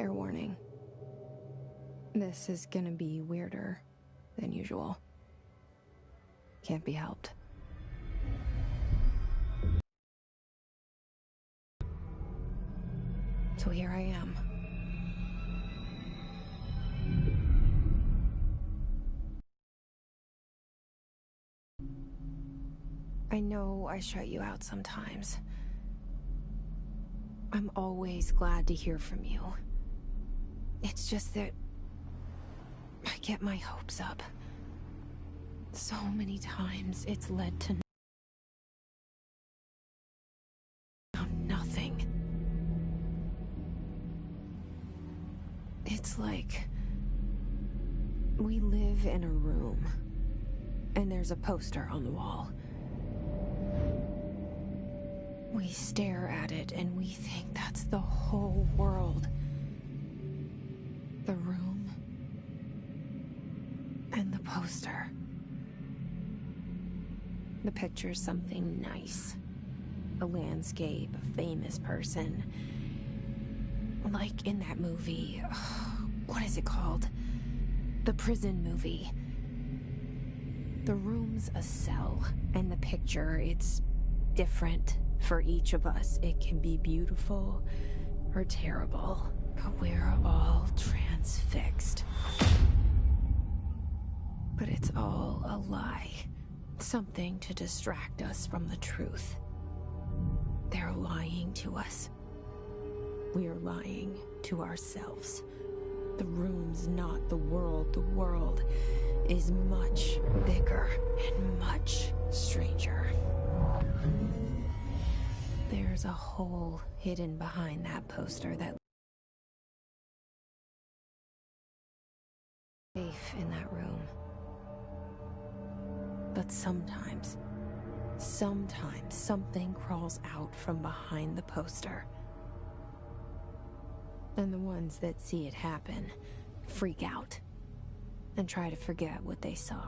Fair warning. This is gonna be weirder than usual. Can't be helped. So here I am. I know I shut you out sometimes. I'm always glad to hear from you. It's just that I get my hopes up. So many times it's led to nothing. It's like we live in a room, and there's a poster on the wall. We stare at it and we think that's the whole world. The room and the poster. The picture's something nice. A landscape, a famous person. Like in that movie, what is it called? The prison movie. The room's a cell, and the picture, it's different for each of us. It can be beautiful or terrible, but we're all transfixed. But it's all a lie. Something to distract us from the truth. They're lying to us. We're lying to ourselves. The room's not the world. The world is much bigger and much stranger. There's a hole hidden behind that poster that safe in that room. But sometimes something crawls out from behind the poster. And the ones that see it happen freak out and try to forget what they saw.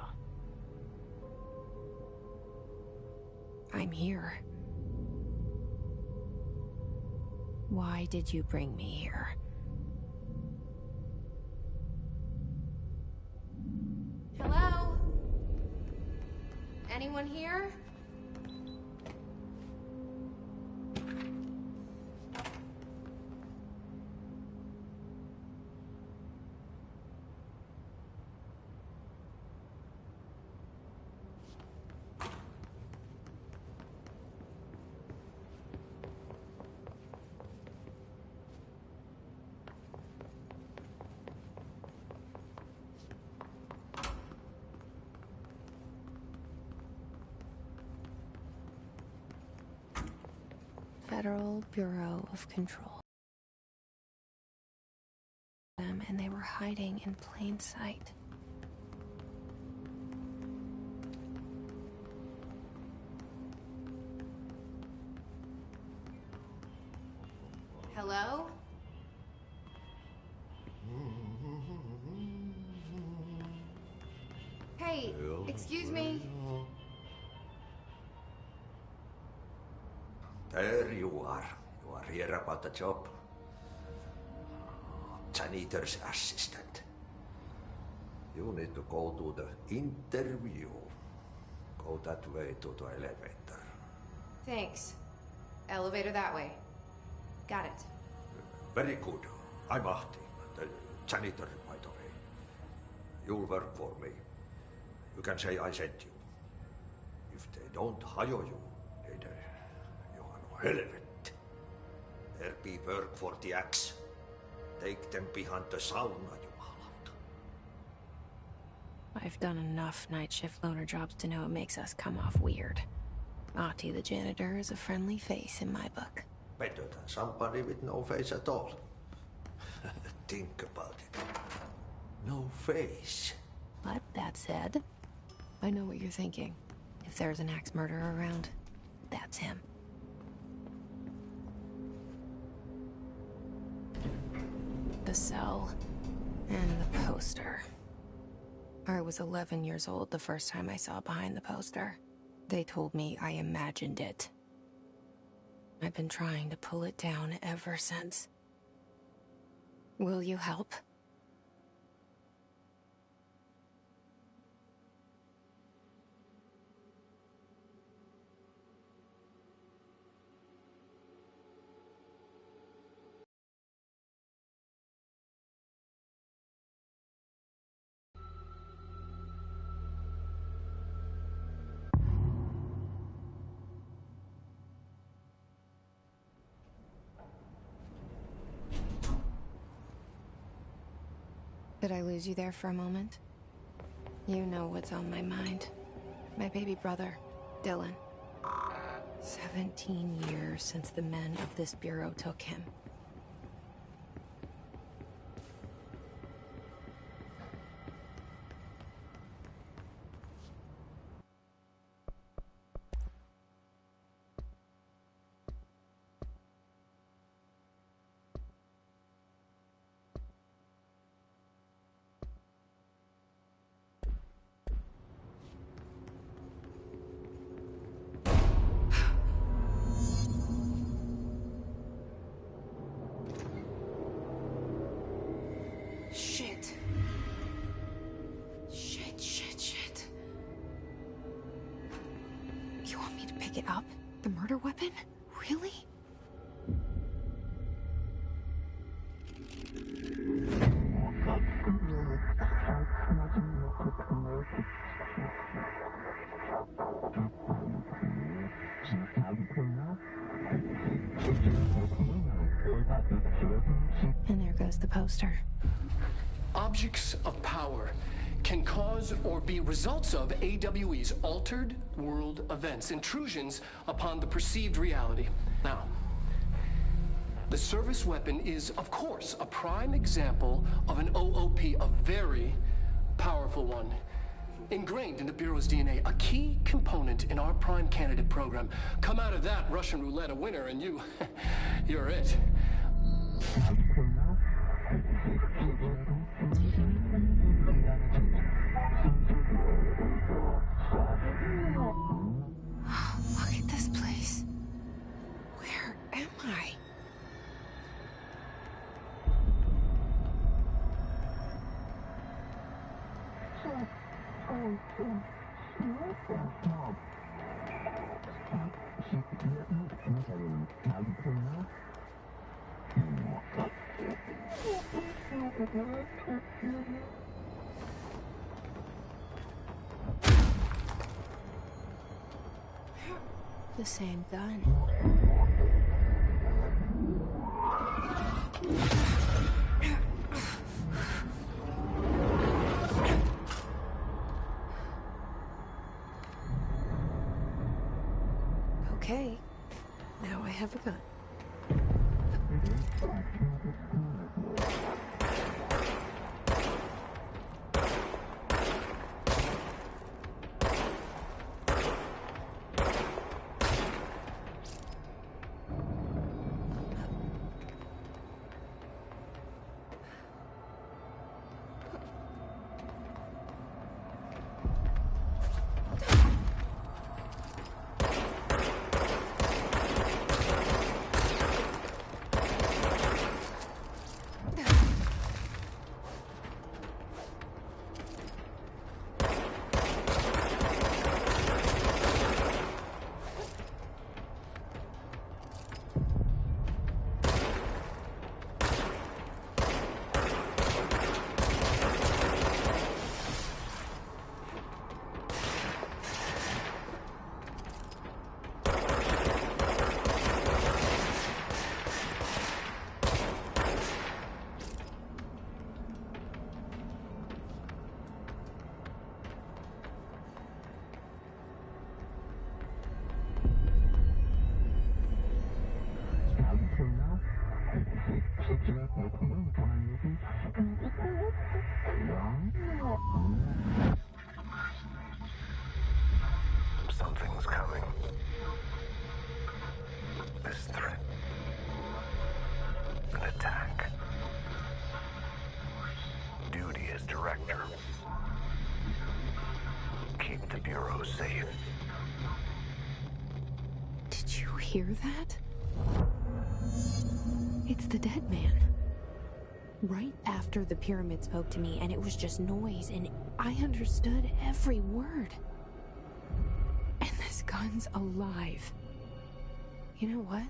I'm here. Why did you bring me here? Hello? Anyone here? Federal Bureau of Control. And they were hiding in plain sight. Hello? Hey, excuse me. There you are. You are here about the job. Janitor's assistant. You need to go to the interview. Go that way to the elevator. Thanks. Elevator that way. Got it. Very good. I'm Ahti, the janitor, by the way. You'll work for me. You can say I sent you. If they don't hire you, you are no helvet. There be work for the axe. Take them behind the sauna, jumalauta. I've done enough night shift loner jobs to know it makes us come off weird. Ahti the janitor is a friendly face in my book. Better than somebody with no face at all. Think about it. No face. But that said, I know what you're thinking. If there's an axe murderer around, that's him. The cell and the poster. I was 11 years old the first time I saw behind the poster. They told me I imagined it. I've been trying to pull it down ever since. Will you help? Did I lose you there for a moment? You know what's on my mind. My baby brother, Dylan. 17 years since the men of this bureau took him. Shit. Shit. You want me to pick it up? The murder weapon? Really? And there goes the poster. Objects of power can cause or be results of AWE's altered world events, intrusions upon the perceived reality. Now, the service weapon is, of course, a prime example of an OOP, a very powerful one. Ingrained in the Bureau's DNA, a key component in our prime candidate program. Come out of that Russian roulette a winner and you're it. Look at this place. Where am I? The same gun. Okay, now I have a gun. Something's coming. This threat. An attack. Duty as director. Keep the Bureau safe. Did you hear that? It's the dead man. Right after the pyramid spoke to me, and it was just noise, and I understood every word. And this gun's alive. You know what?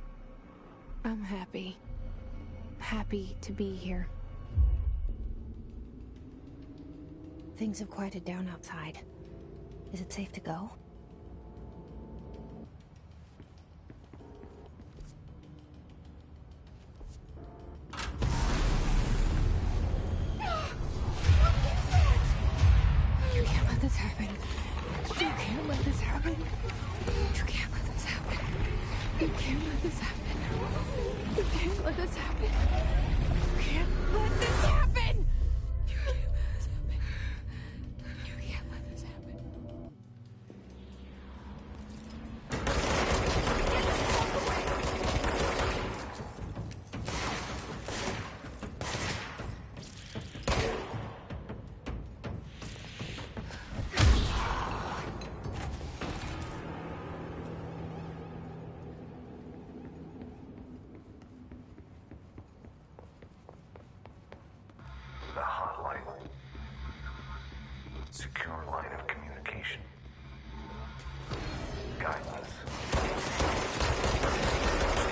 I'm happy. Happy to be here. Things have quieted down outside. Is it safe to go? You can't let this happen. You can't let this happen. You can't let this happen. You can't let this happen. You can't let this happen. You can't let this happen. You can't let this happen. You can't let this happen. The hotline. Secure line of communication. Guidance. The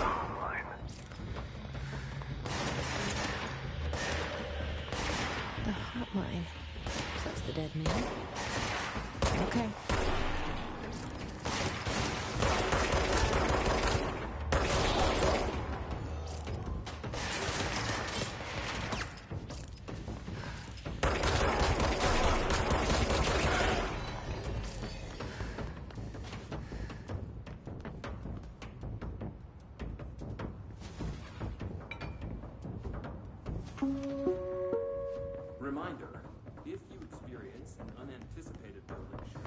hotline. The hotline. So that's the dead man. Okay. Reminder, if you experience an unanticipated building shift,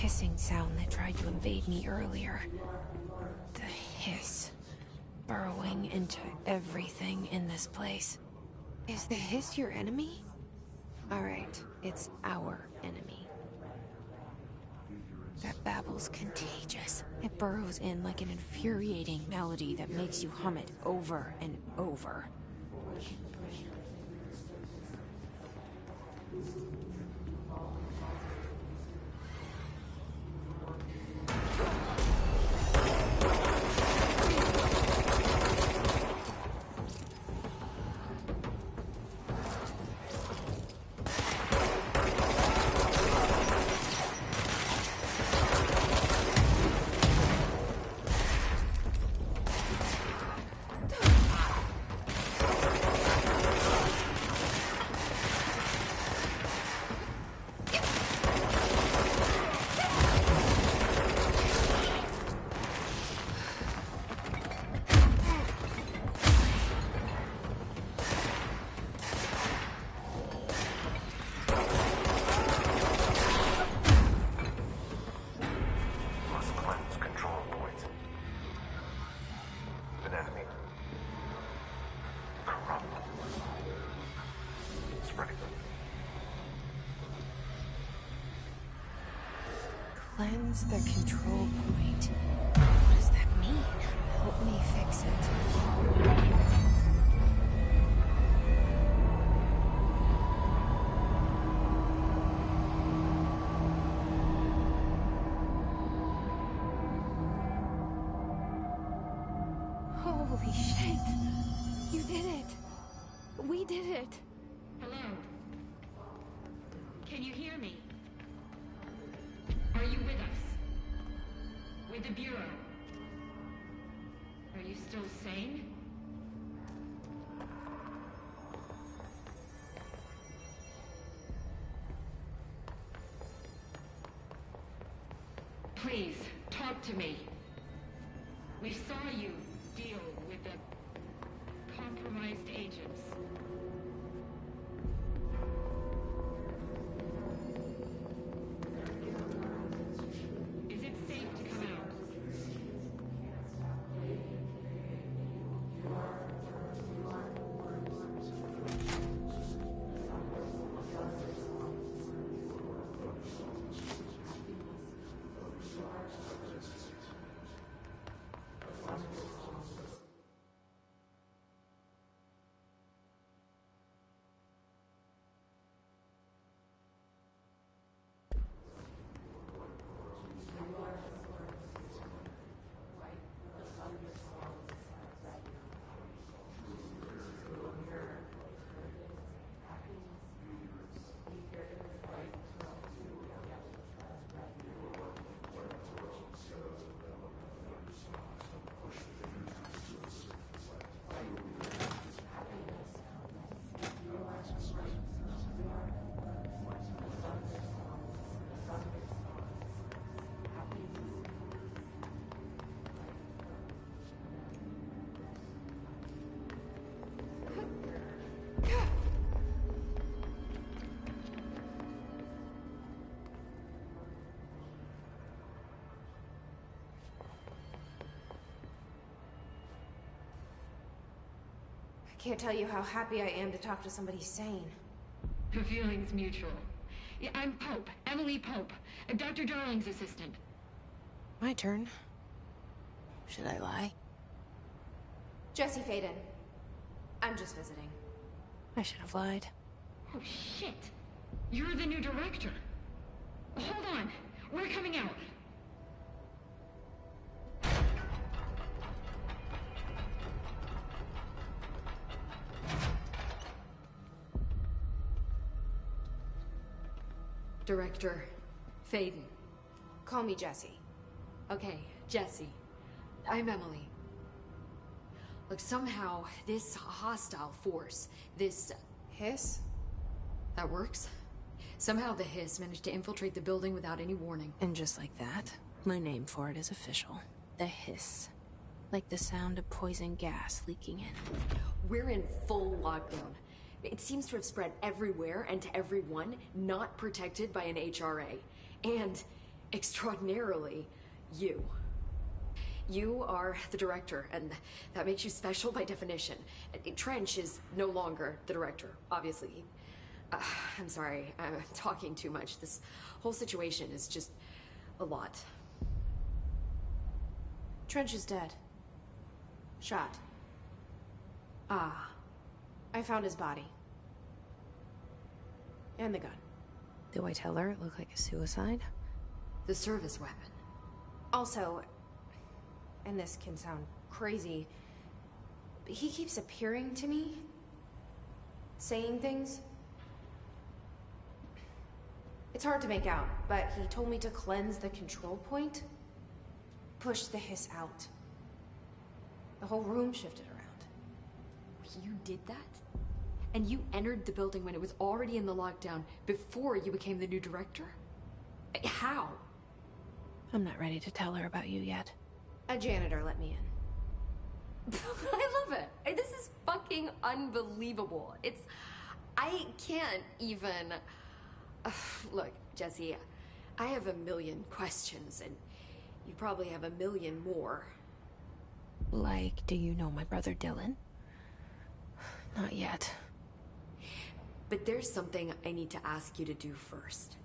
hissing sound that tried to invade me earlier. The hiss. Burrowing into everything in this place. Is the hiss your enemy? Alright, it's our enemy. That babble's contagious. It burrows in like an infuriating melody that makes you hum it over and over. Cleanse the control point. What does that mean? Help me fix it. Holy shit! You did it! We did it! Hello? Can you hear me? Are you with us? With the Bureau? Are you still sane? Please, talk to me. We saw you deal with the compromised agents. Is it safe to come out? Can't tell you how happy I am to talk to somebody sane. The feeling's mutual. Yeah, I'm Pope, Emily Pope, Dr. Darling's assistant. My turn. Should I lie? Jesse Faden. I'm just visiting. I should have lied. Oh, shit. You're the new director. Hold on. We're coming out. Director Faden. Call me Jesse. Okay, Jesse. I'm Emily. Look, somehow, this hostile force, this... Hiss? that works? Somehow the hiss managed to infiltrate the building without any warning. And just like that, my name for it is official. The hiss. Like the sound of poison gas leaking in. We're in full lockdown. It seems to have spread everywhere and to everyone not protected by an HRA. And extraordinarily you. You are the director, and that makes you special by definition. Trench is no longer the director, obviously. I'm sorry, I'm talking too much. This whole situation is just a lot. Trench is dead. Shot. Ah. I found his body. And the gun. Do I tell her it looked like a suicide? The service weapon. Also, and this can sound crazy, but he keeps appearing to me, saying things. It's hard to make out, but he told me to cleanse the control point, push the hiss out. The whole room shifted around. You did that? And you entered the building when it was already in the lockdown before you became the new director? How? I'm not ready to tell her about you yet. A janitor let me in. I love it. This is fucking unbelievable. I can't even... Look, Jesse, I have a million questions, and you probably have a million more. Like, do you know my brother Dylan? Not yet. But there's something I need to ask you to do first.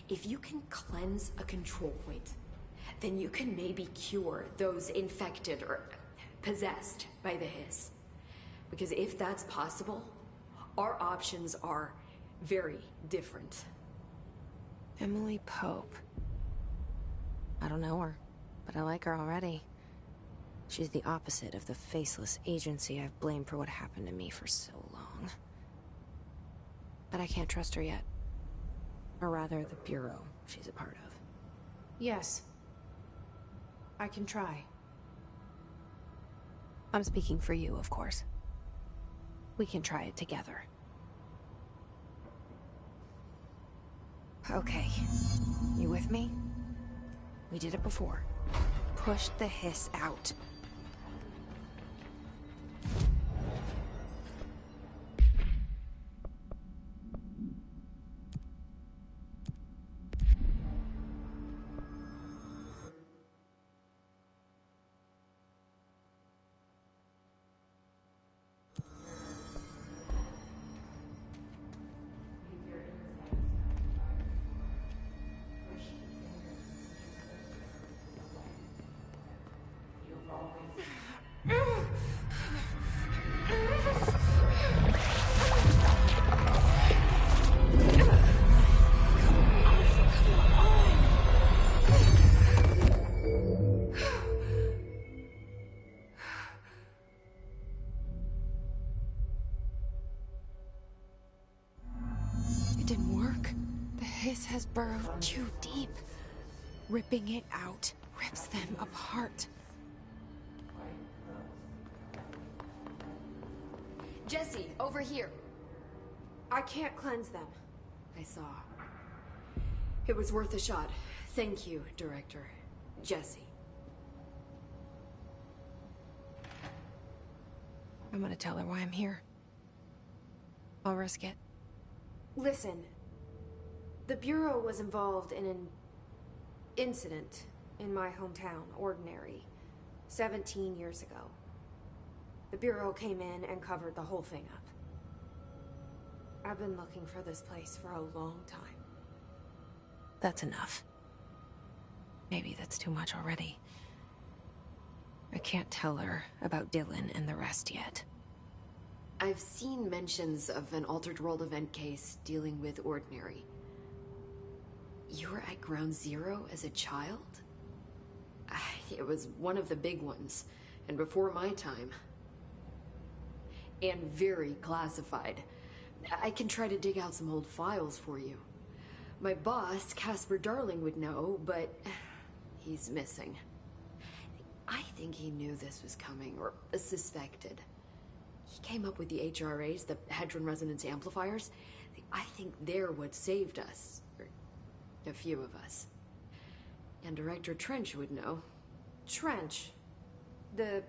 If you can cleanse a control point, then you can maybe cure those infected or possessed by the hiss. Because if that's possible, our options are very different. Emily Pope. I don't know her, but I like her already. She's the opposite of the faceless agency I've blamed for what happened to me for so long. But I can't trust her yet. Or rather, the Bureau she's a part of. Yes. I can try. I'm speaking for you, of course. We can try it together. Okay. You with me? We did it before. Push the hiss out. Has burrowed too deep. Ripping it out rips them apart. Jesse, over here. I can't cleanse them. I saw. It was worth a shot. Thank you, Director. Jesse. I'm gonna tell her why I'm here. I'll risk it. Listen. The Bureau was involved in an incident in my hometown, Ordinary, 17 years ago. The Bureau came in and covered the whole thing up. I've been looking for this place for a long time. That's enough. Maybe that's too much already. I can't tell her about Dylan and the rest yet. I've seen mentions of an Altered World event case dealing with Ordinary. You were at Ground Zero as a child? It was one of the big ones, and before my time. And very classified. I can try to dig out some old files for you. My boss, Casper Darling, would know, but he's missing. I think he knew this was coming, or suspected. He came up with the HRAs, the Hadron Resonance Amplifiers. I think they're what saved us. A few of us. And Director Trench would know. Trench? The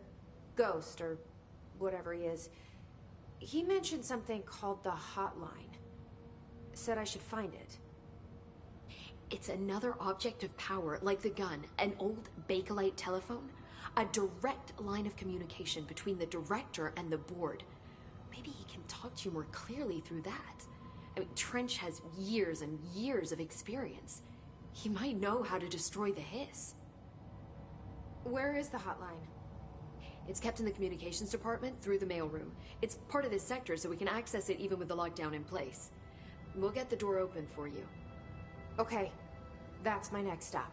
ghost, or whatever he is. He mentioned something called the hotline. Said I should find it. It's another object of power, like the gun, an old Bakelite telephone. A direct line of communication between the director and the board. Maybe he can talk to you more clearly through that. I mean, Trench has years and years of experience. He might know how to destroy the hiss. Where is the hotline? It's kept in the communications department through the mailroom. It's part of this sector, so we can access it even with the lockdown in place. We'll get the door open for you. Okay, that's my next stop.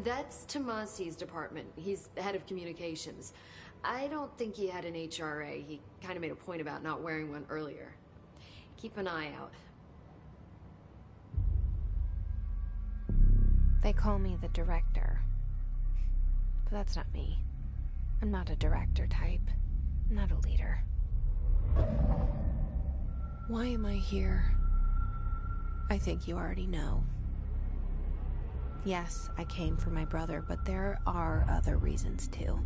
That's Tomasi's department. He's head of communications. I don't think he had an HRA. He kind of made a point about not wearing one earlier. Keep an eye out. They call me the director. But that's not me. I'm not a director type. I'm not a leader. Why am I here? I think you already know. Yes, I came for my brother, but there are other reasons too.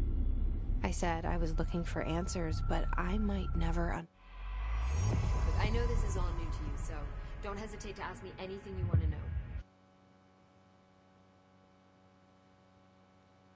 I said I was looking for answers, but I might never I know this is all new to you, so don't hesitate to ask me anything you want to know.